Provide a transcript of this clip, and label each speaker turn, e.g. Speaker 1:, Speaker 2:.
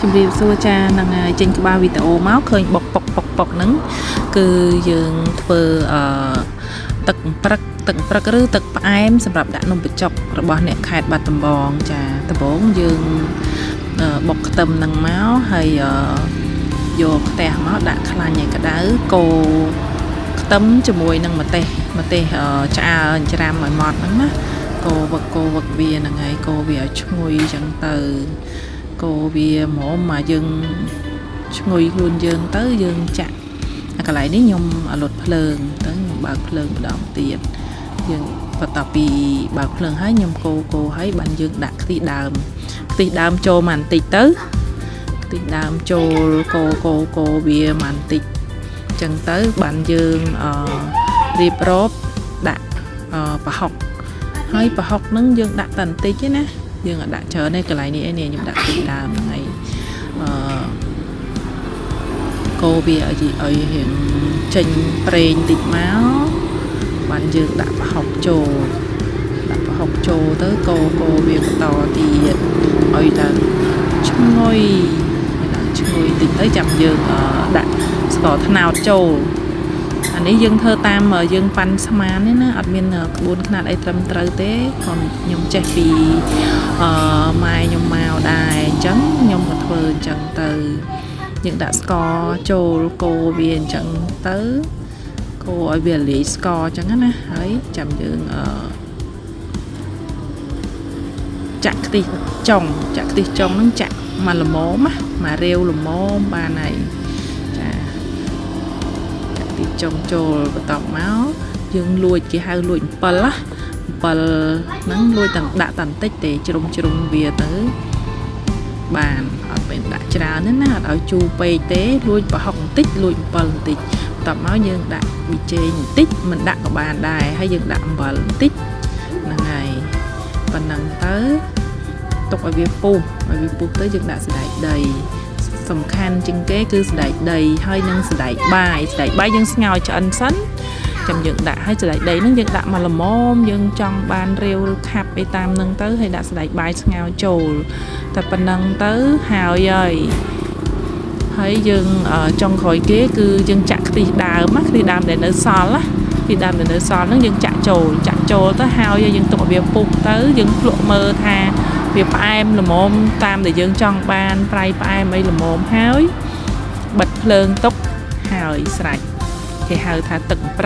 Speaker 1: ជំរាបសួរចានឹងចេញក្បាលវីដេអូមកឃើញបុកប៉ុកហ្នឹងគឺយើងធ្វើទឹកព្រឹកឬទឹកផ្អែមសម្រាប់ដាក់នំបញ្ចុករបស់អ្នកខេត្តបាត់ដំបងចាដំបងយើងបុកខ្ទឹមហ្នឹងមកហើយយកខ្ទះមកដាក់ខ្លាញ់ឲ្យក្តៅកូរខ្ទឹមជាមួយនឹងម្ទេសឆ្អើរច្រាមឲ្យម៉ត់ហ្នឹងណាកូរវឹកវាហ្នឹងហើយកូរវាឲ្យឈ្ងុយចឹងទៅកូរវាហ្មងមកយើងឈ្ងុយខ្លួនយើងទៅយើងចាក់កន្លែងនេះខ្ញុំអលត់ភ្លើងទៅខ្ញុំបើកភ្លើងម្ដងទៀតយើងបន្ទាប់ពីបើកភ្លើងហើយខ្ញុំកូរហើយបានយើងដាក់ខ្ទិះដើមចូលមកបន្តិចទៅខ្ទិះដើមចូលកូរវាមកបន្តិចចឹងទៅបានយើងរៀបរាប់ដាក់ប្រហុកហើយប្រហុកហ្នឹងយើងដាក់តែបន្តិចទេណាយើងអត់ដាក់ច្រើនទេកន្លែងនេះឯនេះខ្ញុំដាក់ខ្ទិះដើមហ្នឹងហើយកូរវាឲ្យរៀងចេញប្រេងតិចមកបានយើងដាក់ប្រហុកចូលទៅកូរវាបន្តទៀតឲ្យដល់ឈ្ងុយតិចទៅចាំយើងដាក់ស្ករត្នោតចូលអានេះយើងធ្វើតាមយើងប៉ាន់ស្មានទេណាអត់មានក្បួនខ្នាតអីត្រឹមត្រូវទេខ្ញុំចេះពីម៉ែខ្ញុំមកដែរអញ្ចឹងខ្ញុំក៏ធ្វើអញ្ចឹងទៅយើងដាក់ស្ករចូលកូរវាអញ្ចឹងទៅកូរឲ្យវាលាយស្ករអញ្ចឹងណាហើយចាំយើងចាក់ខ្ទិះចុងហ្នឹងចាក់មកល្មមមករាវល្មមបានហើយចាចាក់ខ្ទិះចុងចូលបន្ទាប់មកយើងលួចគេហៅលួចអំពិលហ្នឹងលួចដាក់តែបន្តិចទេជ្រុំវាទៅបានអត់ពេលដាក់ច្រើនទេណាអត់ឲ្យជូរពេកទេលួចប្រហុកបន្តិចលួចអំពិលបន្តិចបន្ទាប់មកយើងដាក់ប៊ីចេងបន្តិចមិនដាក់ក៏បានដែរហើយយើងដាក់អំបិលបន្តិចហ្នឹងហើយប៉ុណ្ណឹងទៅទុកឲ្យវាពុះទៅយើងដាក់សណ្តែកដីសំខាន់ជាងគេគឺសណ្តែកដីហើយនឹងសណ្តែកបាយយើងស្ងោរឆ្អិនសិនចាំយើងដាក់ឲ្យសណ្តែកដីហ្នឹងយើងដាក់មកល្មមយើងចង់បានរាវឬខាប់អីតាមហ្នឹងទៅហើយដាក់សណ្តែកបាយស្ងោរចូលតែប៉ុណ្ណឹងទៅហើយយើងចុងក្រោយគេគឺយើងចាក់ខ្ទិះដើមដែលនៅសល់ហ្នឹងយើងចាក់ចូលទៅហើយយើងទុកឲ្យវាពុះទៅយើងភ្លក់មើលថាវាផ្អែមល្មមតាមដែលយើងចង់បានប្រៃផ្អែមអីល្មមហើយបិទភ្លើងទុកហើយស្រេចគេហៅថាទឹក